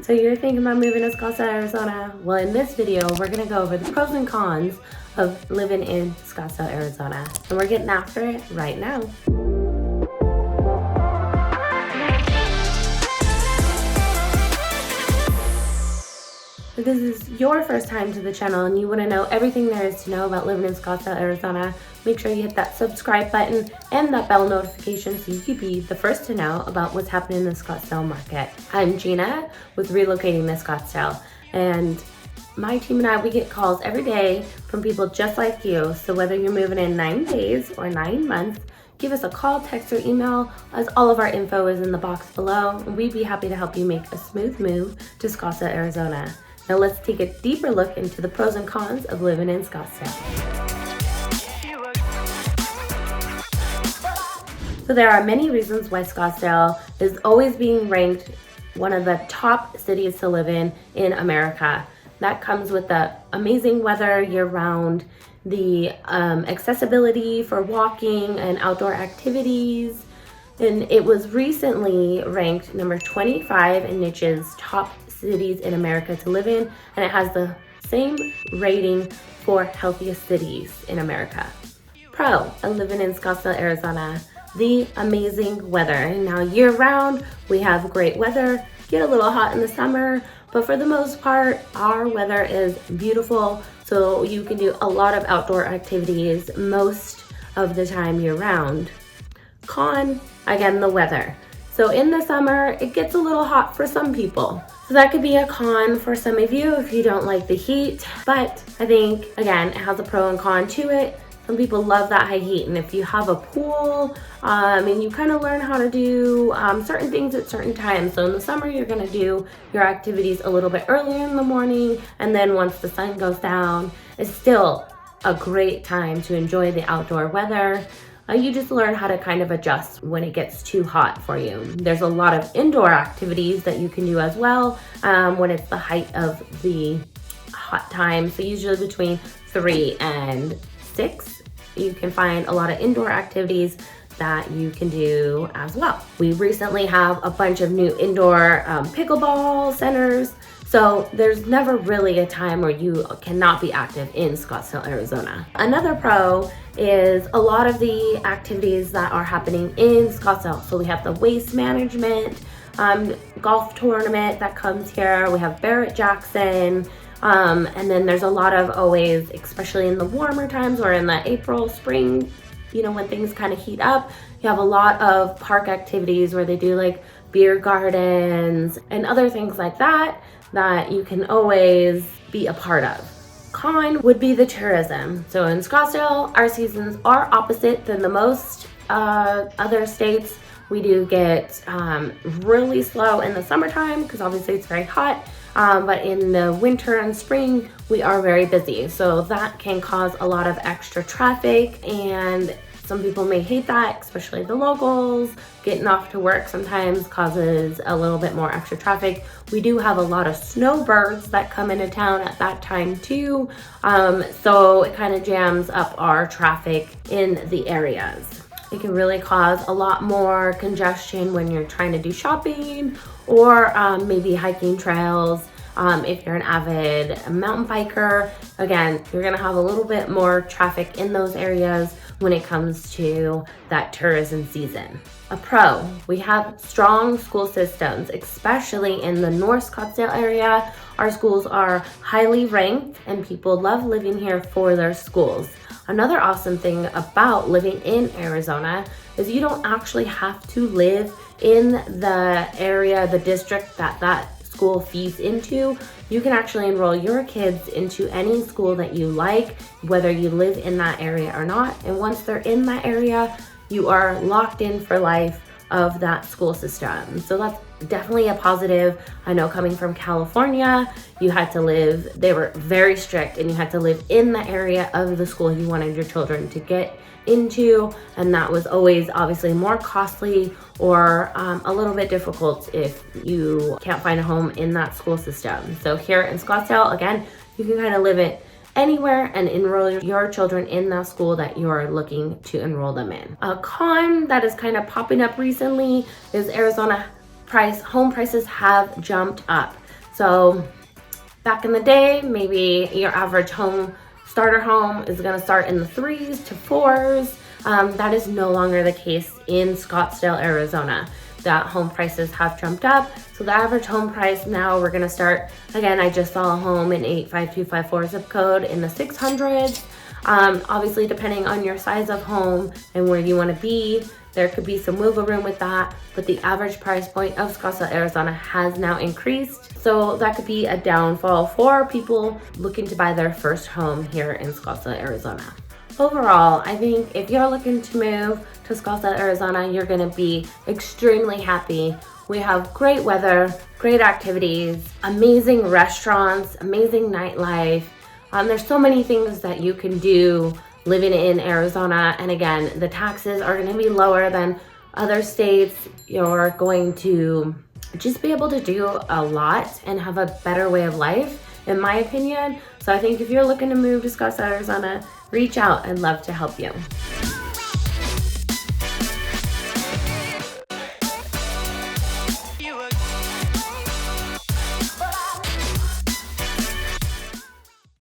So you're thinking about moving to Scottsdale, Arizona? Well, in this video, we're gonna go over the pros and cons of living in Scottsdale, Arizona. And we're getting after it right now. If this is your first time to the channel and you want to know everything there is to know about living in Scottsdale, Arizona, make sure you hit that subscribe button and that bell notification so you can be the first to know about what's happening in the Scottsdale market. I'm Gina with Relocating to Scottsdale, and my team and I, we get calls every day from people just like you. So whether you're moving in 9 days or 9 months, give us a call, text, or email, as all of our info is in the box below, and we'd be happy to help you make a smooth move to Scottsdale, Arizona. Now let's take a deeper look into the pros and cons of living in Scottsdale. So there are many reasons why Scottsdale is always being ranked one of the top cities to live in America. That comes with the amazing weather year-round, the accessibility for walking and outdoor activities, and it was recently ranked number 25 in Niche's top cities in America to live in, and it has the same rating for healthiest cities in America. Pro of living in Scottsdale, Arizona: the amazing weather. Now year-round, we have great weather, get a little hot in the summer, but for the most part, our weather is beautiful, so you can do a lot of outdoor activities most of the time year-round. Con, again, the weather. So in the summer, it gets a little hot for some people. So that could be a con for some of you if you don't like the heat. But I think, again, it has a pro and con to it. Some people love that high heat, and if you have a pool, and you kind of learn how to do certain things at certain times. So in the summer, you're gonna do your activities a little bit earlier in the morning, and then once the sun goes down, it's still a great time to enjoy the outdoor weather. You just learn how to kind of adjust when it gets too hot for you. There's a lot of indoor activities that you can do as well when it's the height of the hot time. So usually between 3 and 6, you can find a lot of indoor activities that you can do as well. We recently have a bunch of new indoor pickleball centers. So there's never really a time where you cannot be active in Scottsdale, Arizona. Another pro is a lot of the activities that are happening in Scottsdale. So we have the waste management, golf tournament that comes here. We have Barrett-Jackson, and then there's a lot of always, especially in the warmer times or in the April, spring, you know, when things kind of heat up, you have a lot of park activities where they do like beer gardens and other things like that that you can always be a part of. Con would be the tourism. So in Scottsdale, our seasons are opposite than the most other states. We do get really slow in the summertime because obviously it's very hot, but in the winter and spring, we are very busy. So that can cause a lot of extra traffic, and some people may hate that, especially the locals. Getting off to work sometimes causes a little bit more extra traffic. We do have a lot of snowbirds that come into town at that time too. So it kind of jams up our traffic in the areas. It can really cause a lot more congestion when you're trying to do shopping or maybe hiking trails. If you're an avid mountain biker, again, you're gonna have a little bit more traffic in those areas when it comes to that tourism season. A pro, we have strong school systems, especially in the North Scottsdale area. Our schools are highly ranked and people love living here for their schools. Another awesome thing about living in Arizona is you don't actually have to live in the area, the district that school feeds into. You can actually enroll your kids into any school that you like, whether you live in that area or not. And once they're in that area, you are locked in for life of that school system. So that's definitely a positive. I know coming from California, you had to live, they were very strict, and you had to live in the area of the school you wanted your children to get into, and that was always obviously more costly or a little bit difficult if you can't find a home in that school system. So here in Scottsdale, again, you can kind of live it anywhere and enroll your children in that school that you're looking to enroll them in. A con that is kind of popping up recently is Arizona home prices have jumped up. So back in the day, maybe your average starter home is gonna start in the 3s to 4s. That is no longer the case in Scottsdale, Arizona. That home prices have jumped up. So the average home price now, we're gonna start, again, I just saw a home in 85254 zip code in the 600s. Obviously, depending on your size of home and where you wanna be, there could be some wiggle room with that, but the average price point of Scottsdale, Arizona has now increased. So that could be a downfall for people looking to buy their first home here in Scottsdale, Arizona. Overall, I think if you're looking to move to Scottsdale, Arizona, you're gonna be extremely happy. We have great weather, great activities, amazing restaurants, amazing nightlife. There's so many things that you can do living in Arizona. And again, the taxes are gonna be lower than other states. You're going to just be able to do a lot and have a better way of life, in my opinion. So I think if you're looking to move to Scottsdale, Arizona, reach out. I'd love to help you.